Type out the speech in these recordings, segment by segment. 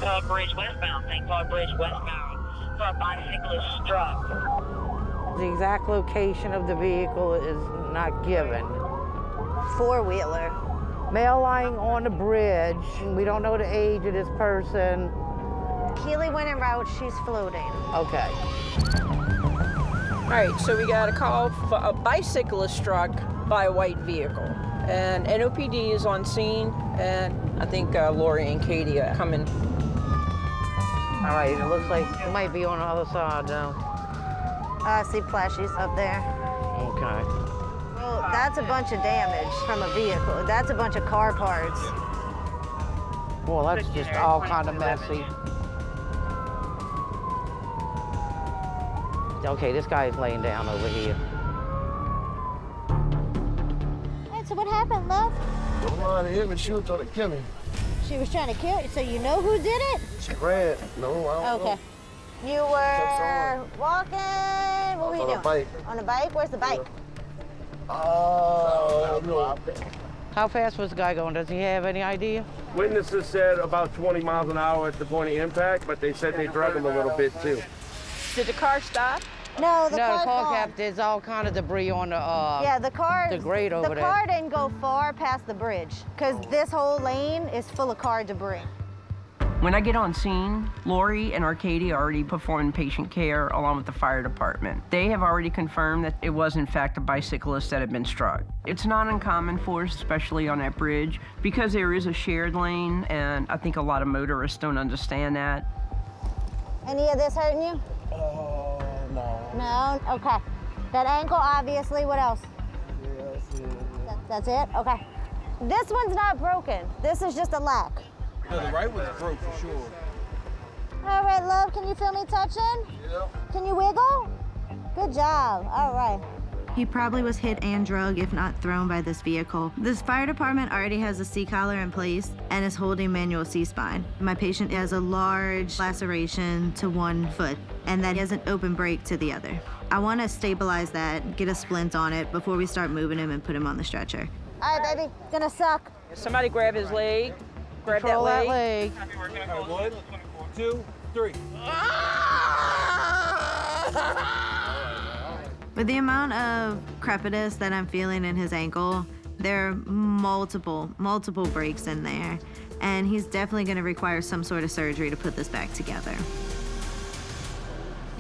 Clark Bridge westbound, St. Clark Bridge westbound, for a bicyclist struck. The exact location of the vehicle is not given. Four-wheeler. Male lying on the bridge. We don't know the age of this person. Keely went en route, she's floating. Okay. All right, so we got a call for a bicyclist struck by a white vehicle. And NOPD is on scene, and I think Lori and Katie are coming. All right, it looks like it might be on the other side now. I see plashies up there. Okay. Well, that's a bunch of damage from a vehicle. That's a bunch of car parts. Well, that's just all kind of messy. Okay, this guy is laying down over here. Hey, so what happened, love? Don't mind him, and she was trying to kill me. She was trying to kill you, so you know who did it? She ran. No, I don't know. Okay. You were walking, what were you doing? On a bike. On a bike? Where's the bike? No. How fast was the guy going? Does he have any idea? Witnesses said about 20 miles an hour at the point of impact, but they said they drug him a little bit too. Did the car stop? No, the No, car's the car gone. cap, there's all kind of debris on the Yeah, the car. the grate over The there. car didn't go far past the bridge, because this whole lane is full of car debris. When I get on scene, Lori and Arcadia already performed patient care along with the fire department. They have already confirmed that it was in fact a bicyclist that had been struck. It's not uncommon for us, especially on that bridge, because there is a shared lane, and I think a lot of motorists don't understand that. Any of this hurting you? No. No? Okay. That ankle, obviously. What else? Yeah, that's it. That's it? Okay. This one's not broken. This is just a lack. No, the right one's broke for sure. All right, love, can you feel me touching? Yeah. Can you wiggle? Good job. All right. He probably was hit and drugged, if not thrown, by this vehicle. This fire department already has a C-collar in place and is holding manual C-spine. My patient has a large laceration to one foot, and that has an open break to the other. I want to stabilize that, get a splint on it before we start moving him and put him on the stretcher. All right, baby. Gonna suck. Somebody grab his leg. Grab Control that that leg. leg. All right, 1, 2, 3. With the amount of crepitus that I'm feeling in his ankle, there are multiple breaks in there, and he's definitely going to require some sort of surgery to put this back together.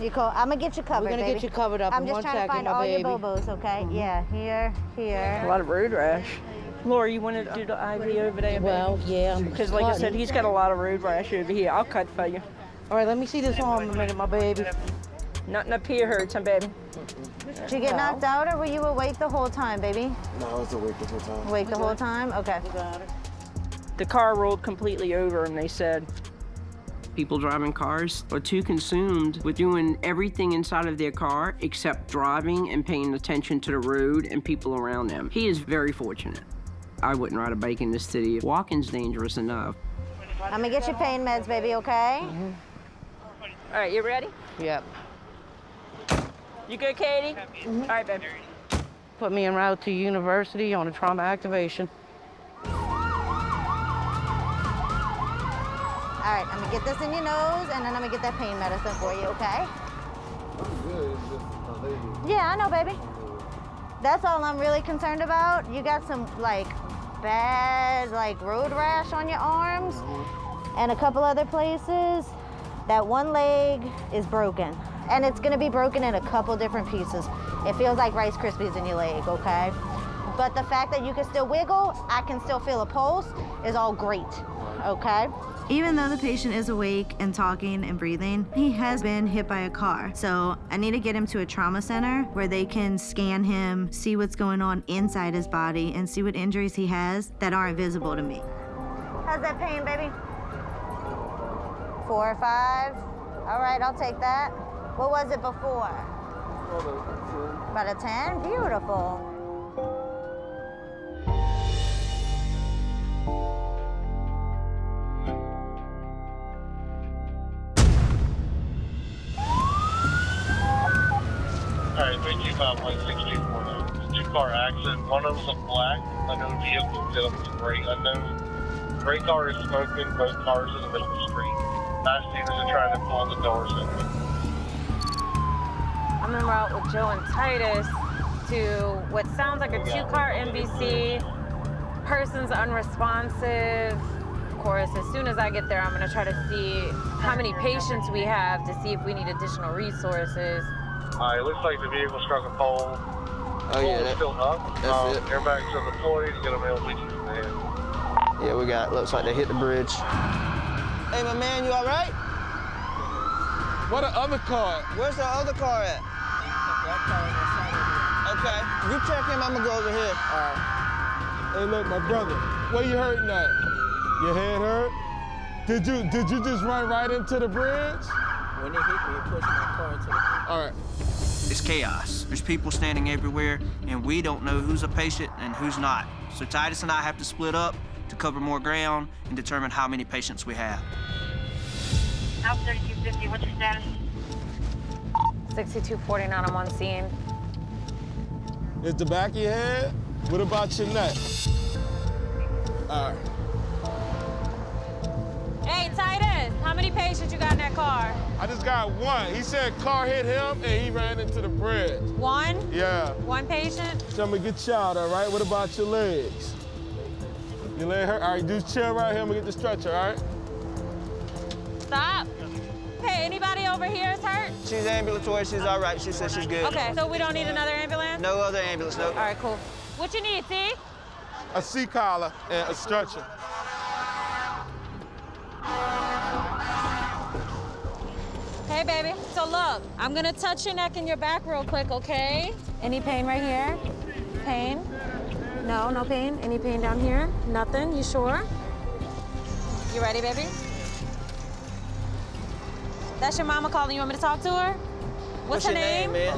You cool. I'm gonna get you covered, We're gonna baby. get you covered up I'm in just 1 trying second, to find my all baby. your bobos, okay? Yeah, here, A here. lot of road rash. Lori, you want to do the IV over there, Well, yeah. I'm because like I said, cutting. he's got a lot of road rash over here. I'll cut for you. All right, let me see this arm a minute, my baby. Nothing up here hurts, huh, baby? Did you get knocked out, or were you awake the whole time, baby? No, I was awake the whole time. Awake the whole time? Okay. The car rolled completely over, and they said people driving cars are too consumed with doing everything inside of their car except driving and paying attention to the road and people around them. He is very fortunate. I wouldn't ride a bike in this city. Walking's dangerous enough. I'm gonna get you pain meds, baby, okay? All right, you ready? Yep. You good, Katie? All right, baby. Put me en route to university on a trauma activation. All right, I'm gonna get this in your nose, and then I'm gonna get that pain medicine for you, okay? I'm good. It's just a lady. Yeah, I know, baby. That's all I'm really concerned about. You got some, like, bad, like, road rash on your arms and a couple other places. That one leg is broken, and it's gonna be broken in a couple different pieces. It feels like Rice Krispies in your leg, okay? But the fact that you can still wiggle, I can still feel a pulse, is all great, okay? Even though the patient is awake and talking and breathing, he has been hit by a car. So I need to get him to a trauma center where they can scan him, see what's going on inside his body, and see what injuries he has that aren't visible to me. How's that pain, baby? 4 or 5? All right, I'll take that. What was it before? About a 10? Beautiful. All right, 325-1624. It's a two-car accident. One of them's a black unknown vehicle. The other one's a gray unknown. Gray car is smoking. Both cars in the middle of the street. Mass Stevens are trying to pull the doors in. I'm en route with Joe and Titus to what sounds like a 2-car NBC. Person's unresponsive. Of course, as soon as I get there, I'm gonna try to see how many patients we have to see if we need additional resources. It looks like the vehicle struck a pole. Oh yeah, Pole's still up. That's it. Airbags are deployed. Get a male bleaching from the head. Yeah, we got, looks like they hit the bridge. Hey, my man, you all right? What the other car? Where's the other car at? Okay, you check him, I'm gonna go over here. All right. Hey, look, my brother, where you hurting at? Your head hurt? Did you just run right into the bridge? When they hit me, it pushed my car into the bridge. All right. It's chaos. There's people standing everywhere, and we don't know who's a patient and who's not. So Titus and I have to split up to cover more ground and determine how many patients we have. House 3250, what's your status? 6249, I'm on scene. Is the back of your head? What about your neck? All right. Hey, Titus, how many patients you got in that car? I just got one. He said car hit him and he ran into the bridge. One? Yeah. One patient? Tell me, get you out, all right? What about your legs? Your leg hurt? All right, do chill right here. I'm gonna get the stretcher, all right? Stop. Hey, anybody over here is hurt? She's ambulatory, she's all right. She said she's good. Okay, so we don't need another ambulance? No other ambulance, no. All right, cool. What you need, T? A C-collar and a stretcher. Hey, baby. So look, I'm gonna touch your neck and your back real quick, okay? Any pain right here? Pain? No, no pain. Any pain down here? Nothing. You sure? You ready, baby? That's your mama calling. You want me to talk to her? What's her name? man?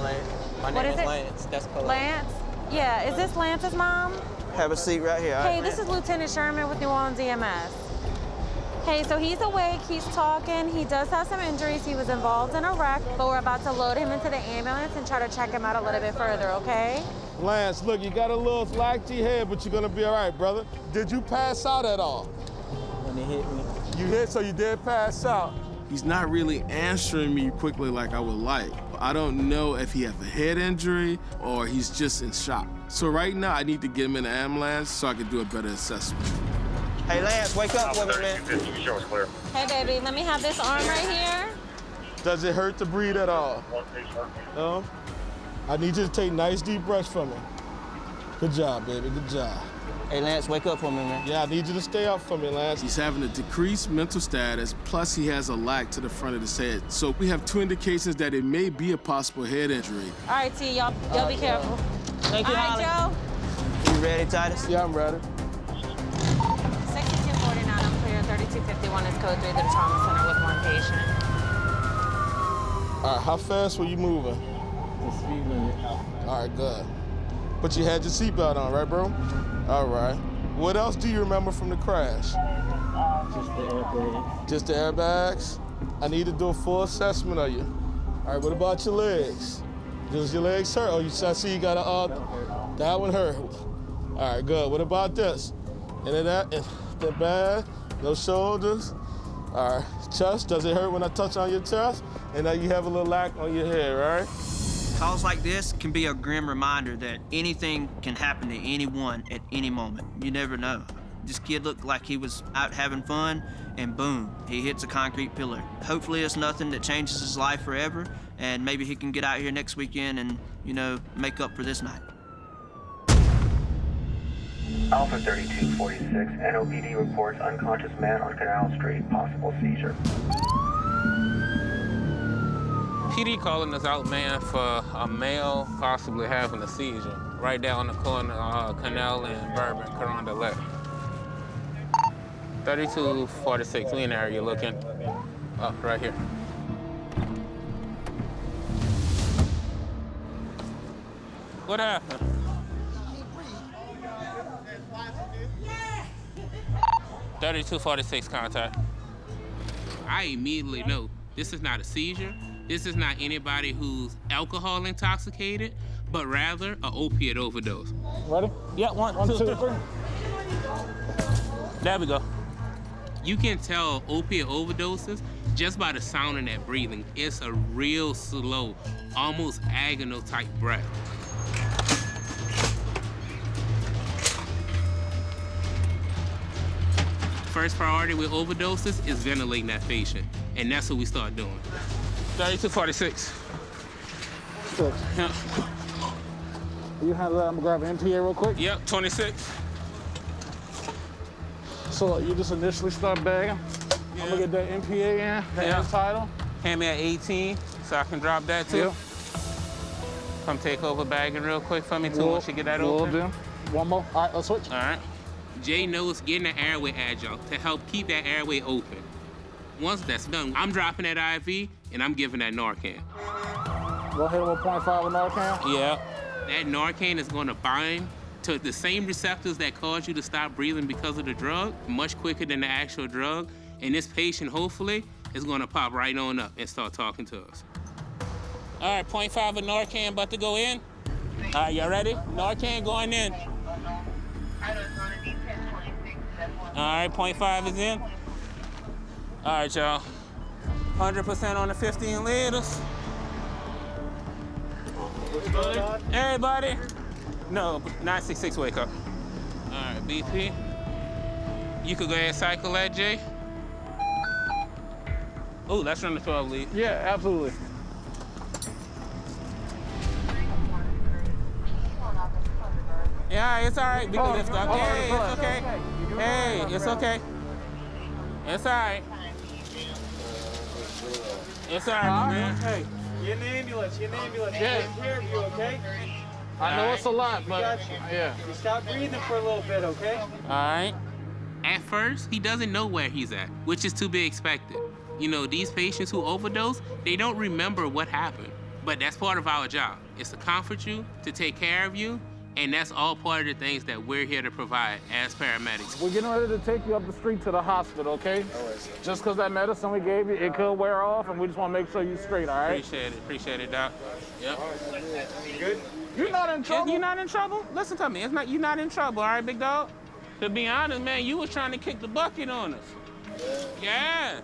My What name is is it? Lance. That's Colette. Lance? Yeah, is this Lance's mom? Have a seat right here. all Hey, right? this is Lieutenant Sherman with New Orleans EMS. Hey, so he's awake, he's talking, he does have some injuries, he was involved in a wreck, but we're about to load him into the ambulance and try to check him out a little bit further, okay? Lance, look, you got a little slack to your head, but you're gonna be all right, brother. Did you pass out at all? When they hit me. You hit, so you did pass out. He's not really answering me quickly like I would like. I don't know if he has a head injury or he's just in shock. So right now, I need to get him in the ambulance so I can do a better assessment. Hey, Lance, wake up for me, man. 3250, show us clear. Hey, baby, let me have this arm right here. Does it hurt to breathe at all? No? I need you to take nice deep breaths from me. Good job, baby, good job. Hey, Lance, wake up for me, man. Yeah, I need you to stay up for me, Lance. He's having a decreased mental status, plus he has a lack to the front of his head. So we have 2 indications that it may be a possible head injury. All right, T, y'all be careful. Thank you, All right, Holly. Joe. You ready, Titus? Yeah, I'm ready. 6249, I'm clear. 3251 is code 3 to the trauma center with one patient. All right, how fast were you moving? The speed limit. All right, good. But you had your seatbelt on, right, bro? All right. What else do you remember from the crash? Just the airbags. Just the airbags? I need to do a full assessment of you. All right, what about your legs? Does your legs hurt? Oh, I see you got a, that one hurt. All right, good. What about this? Any of that? That bad? No shoulders? All right, chest, does it hurt when I touch on your chest? And now you have a little lack on your head, right? Calls like this can be a grim reminder that anything can happen to anyone at any moment. You never know. This kid looked like he was out having fun, and boom, he hits a concrete pillar. Hopefully it's nothing that changes his life forever, and maybe he can get out here next weekend and, you know, make up for this night. Alpha 3246, NOPD reports unconscious man on Canal Street, possible seizure. PD calling us out, man, for a male possibly having a seizure right down the corner of Canal and Bourbon, on the left. 3246, we in the area looking up right here. What happened? Yeah. 3246 contact. I immediately know this is not a seizure. This is not anybody who's alcohol intoxicated, but rather an opiate overdose. Ready? Yeah, one, two, three. There we go. You can tell opiate overdoses Just by the sound of that breathing, it's a real slow, almost agonal type breath. First priority with overdoses is ventilating that patient, and that's what we start doing. 3246. Yeah. You handle that? I'm gonna grab an MPA real quick. Yep, 26. So you just initially start bagging. Yeah. I'm gonna get that MPA in, that title. Hand me at 18 so I can drop that too. Yep. Come take over bagging real quick for me too once you get that open. Do. One more. All right, let's switch. All right. Jay knows getting the airway adjunct to help keep that airway open. Once that's done, I'm dropping that IV and I'm giving that Narcan. Go ahead with 0.5 of Narcan. Yeah. That Narcan is going to bind to the same receptors that cause you to stop breathing because of the drug, much quicker than the actual drug. And this patient, hopefully, is going to pop right on up and start talking to us. All right, 0.5 of Narcan about to go in. All right, y'all ready? Narcan going in. All right, 0.5 is in. All right, y'all. 100% on the 15 liters. Everybody? No, 966 wake up. All right, BP. You could go ahead and cycle that, Jay. Oh, let's run the 12 lead. Yeah, absolutely. Yeah, it's all right. We can lift up. Hey, it's okay. Hey, it's okay. It's all right. It's all right, man. Hey, get in the ambulance. Get in the ambulance. Yeah. Take care of you, okay? I know it's a lot, but yeah. You stop breathing for a little bit, okay? All right. At first, he doesn't know where he's at, which is to be expected. You know, these patients who overdose, they don't remember what happened. But that's part of our job. It's to comfort you, to take care of you, and that's all part of the things that we're here to provide as paramedics. We're getting ready to take you up the street to the hospital, okay? Just because that medicine we gave you, it could wear off, and we just want to make sure you're straight, all right? Appreciate it, Doc. Yep. You good? You're not in trouble. You're not in trouble? Listen to me. You're not in trouble, all right, big dog? To be honest, man, you was trying to kick the bucket on us. Yeah.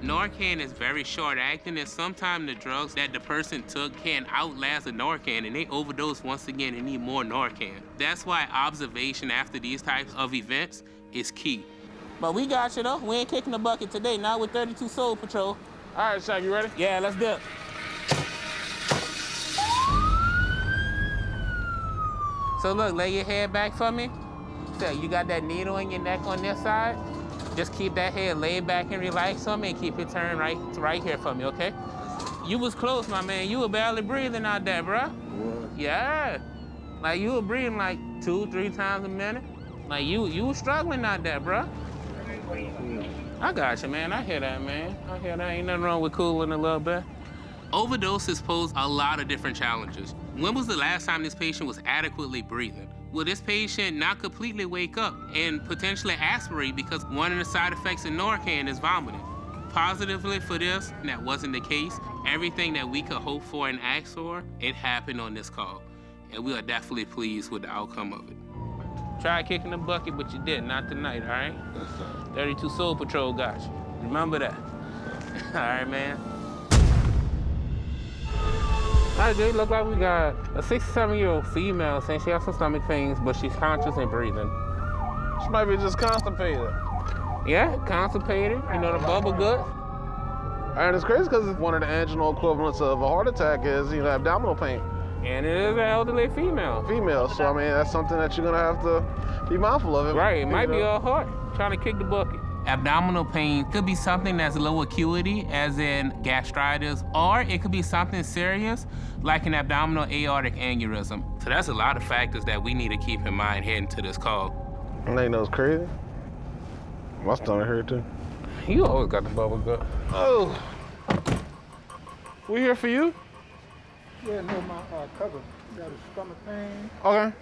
Narcan is very short-acting, and sometimes the drugs that the person took can outlast the Narcan, and they overdose once again and need more Narcan. That's why observation after these types of events is key. But we got you, though. We ain't kicking the bucket today, not with 32 Soul Patrol. All right, Shaq, you ready? Yeah, let's do it. So look, lay your head back for me. So you got that needle in your neck on this side. Just keep that head laid back and relaxed on me and keep it turned right here for me, okay? You was close, my man. You were barely breathing out there, bro. What? Yeah. Like you were breathing like 2-3 times a minute. Like you were struggling out there, bro. I got you, man. I hear that, man. I hear that. Ain't nothing wrong with cooling a little bit. Overdoses pose a lot of different challenges. When was the last time this patient was adequately breathing? Will this patient not completely wake up and potentially aspirate because one of the side effects of Narcan is vomiting? Positively for this, that wasn't the case. Everything that we could hope for and ask for, it happened on this call. And we are definitely pleased with the outcome of it. Try kicking the bucket, but you did. Not tonight, all right? 32 Soul Patrol got you. Remember that. All right, man. All right, dude, look like we got a 67-year-old female saying she has some stomach pains, but she's conscious and breathing. She might be just constipated. Yeah, constipated. You know, the bubble gut. And it's crazy because one of the anginal equivalents of a heart attack is, abdominal pain. And it is an elderly female. So I mean, that's something that you're gonna have to be mindful of. Right, it might be all heart, trying to kick the bucket. Abdominal pain could be something that's low acuity, as in gastritis, or it could be something serious, like an abdominal aortic aneurysm. So that's a lot of factors that we need to keep in mind heading to this call. And they know it's crazy. My stomach hurt too. You always got the bubble gut. Oh, we here for you? Yeah, no, my cousin got a stomach pain. Okay.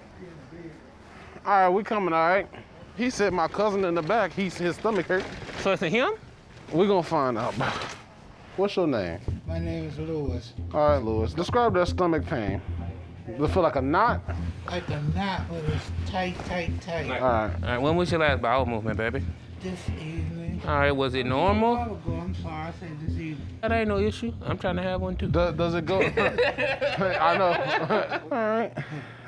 All right, we coming, all right? He said my cousin in the back, his stomach hurt. So it's a him? We're gonna find out. What's your name? My name is Lewis. All right, Lewis. Describe that stomach pain. Does it feel like a knot? Like a knot, but it's tight. All right. All right, when was your last bowel movement, baby? This evening. All right, was it normal? I'm sorry, I said this evening. That ain't no issue. I'm trying to have one too. Does it go? I know. All right.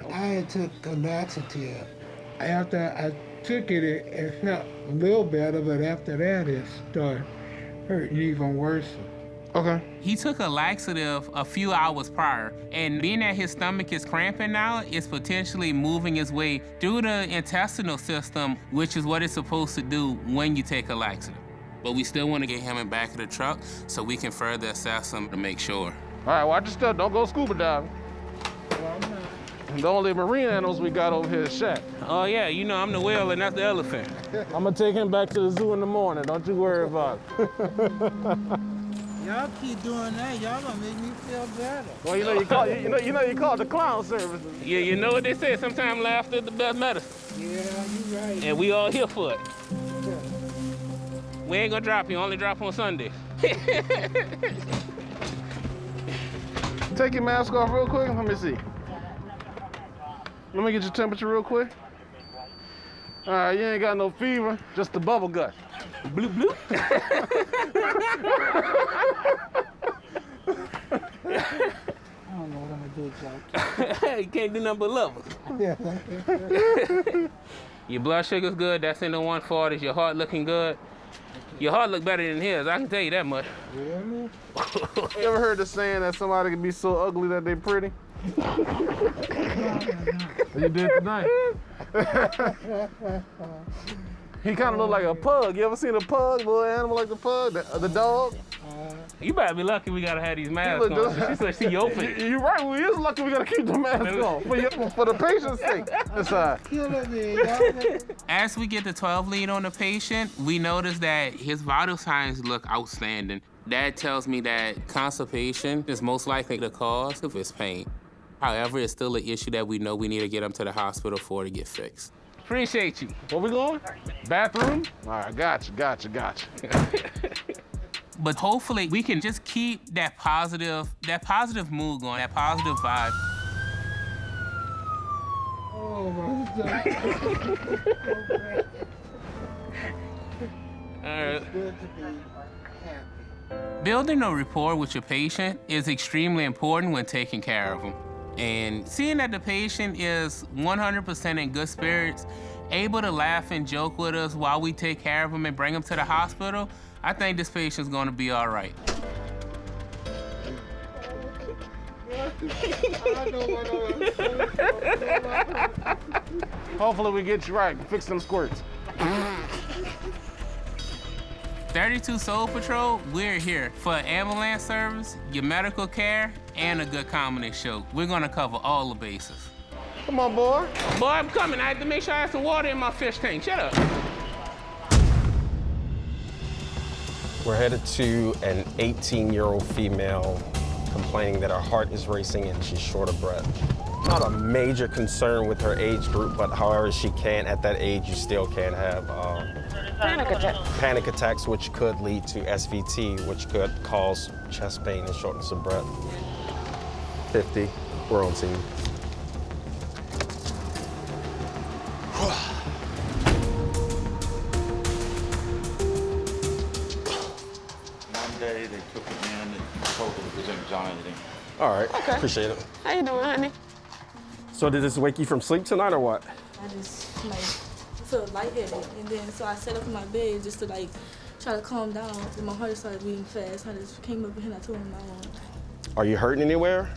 I had took a laxative. After I took it, it felt a little better, but after that, it started hurting even worse. Okay. He took a laxative a few hours prior, and being that his stomach is cramping now, it's potentially moving its way through the intestinal system, which is what it's supposed to do when you take a laxative. But we still want to get him in back of the truck so we can further assess him to make sure. All right, watch your step. Don't go scuba diving. The only marine animals we got over here is Shaq. Oh yeah, you know I'm the whale and that's the elephant. I'm gonna take him back to the zoo in the morning. Don't you worry about it. Y'all keep doing that, y'all gonna make me feel better. Well, you know you call the clown services. Yeah, you know what they say, sometimes laughter is the best medicine. Yeah, you right. And we all here for it. We ain't gonna drop you, only drop on Sunday. Take your mask off real quick. Let me see. Let me get your temperature real quick. All right, you ain't got no fever, just the bubble gut. Bloop, bloop. I don't know what I'm gonna do, Joe. You can't do nothing but love us. Your blood sugar's good, that's in the 140s. Your heart looking good. Your heart look better than his, I can tell you that much. Really? You ever heard the saying that somebody can be so ugly that they pretty? You did tonight. He kind of looked like a pug. You ever seen a pug, little animal like the pug, the dog? You better be lucky we gotta have these masks on. She said she your face. You're right, we is lucky we gotta keep the mask on for the patient's sake. As we get the 12 lead on the patient, we notice that his vital signs look outstanding. That tells me that constipation is most likely the cause of his pain. However, it's still an issue that we know we need to get him to the hospital for to get fixed. Appreciate you. Where we going? Bathroom? All right, gotcha. But hopefully we can just keep that positive mood going, that positive vibe. Oh my God. All right. It's good to be happy. Building a rapport with your patient is extremely important when taking care of them. And seeing that the patient is 100% in good spirits, able to laugh and joke with us while we take care of them and bring them to the hospital, I think this patient's gonna be all right. Hopefully we get you right, fix them squirts. 32 Soul Patrol, we're here for ambulance service, your medical care, and a good comedy show. We're gonna cover all the bases. Come on, boy. Boy, I'm coming. I have to make sure I have some water in my fish tank. Shut up. We're headed to an 18-year-old female complaining that her heart is racing and she's short of breath. Not a major concern with her age group, but however she can, at that age, you still can have panic attacks, which could lead to SVT, which could cause chest pain and shortness of breath. 50, we're on scene. Monday, they took him in and told him it was anxiety. All right, Okay. appreciate it. How you doing, honey? So did this wake you from sleep tonight or what? I just feel lightheaded, and then so I sat up in my bed just to try to calm down. And my heart started beating fast. I just came up here and I told him I won't. Are you hurting anywhere?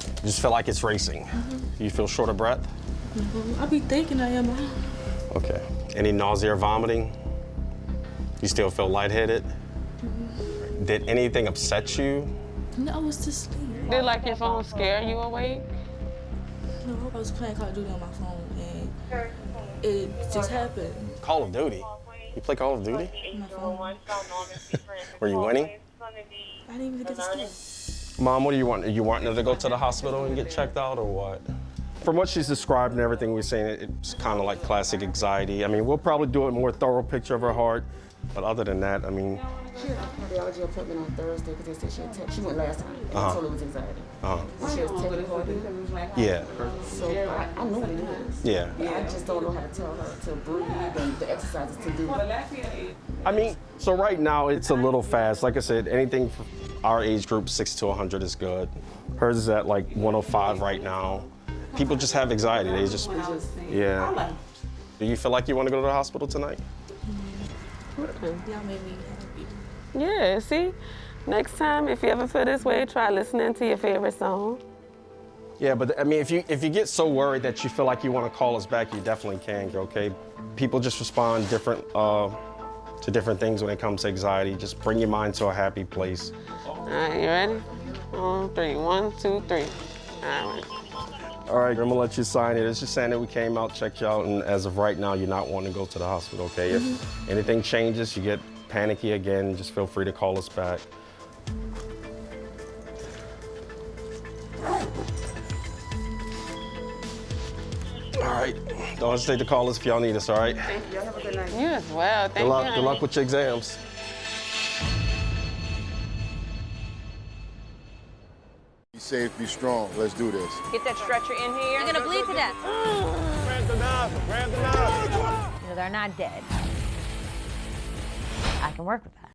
You just feel like it's racing. You feel short of breath? I be thinking I am. Okay. Any nausea or vomiting? You still feel lightheaded? Did anything upset you? No, I was just asleep. Did your phone scare you awake? No, I was playing Call of Duty on my phone and it just happened. Call of Duty? You play Call of Duty? On my phone. Were you winning? I didn't even get to start. Mom, what do you want? Are you wanting her to go to the hospital and get checked out or what? From what she's described and everything we're saying, it's kind of like classic anxiety. I mean, we'll probably do a more thorough picture of her heart, But other than that, I mean. She had a cardiology appointment on Thursday because they said she went last time and told her it was anxiety. And she has tachycardia. Yeah. So I know what it is. Yeah. I just don't know how to tell her to breathe and the exercises to do. I mean, so right now it's a little fast. Like I said, anything for our age group, 6 to 100 is good. Hers is at like 105 right now. People just have anxiety. They just, yeah. Do you feel like you want to go to the hospital tonight? Y'all made me happy. Yeah, see? Next time, if you ever feel this way, try listening to your favorite song. Yeah, but I mean, if you get so worried that you feel like you want to call us back, you definitely can, okay? People just respond different to different things when it comes to anxiety. Just bring your mind to a happy place. All right, you ready? On 3, 1, 2, 3. All right. All right, I'm gonna let you sign it. It's just saying that we came out, checked you out, and as of right now, you're not wanting to go to the hospital, okay? If anything changes, you get panicky again, just feel free to call us back. All right, don't hesitate to call us if y'all need us, all right? Thank you. Have a good night. You as well. Thank you. Good luck with your exams. Be safe, be strong. Let's do this. Get that stretcher in here. You're gonna bleed to death. Grab the nozzle, grab the nozzle. You know, they're not dead. I can work with that.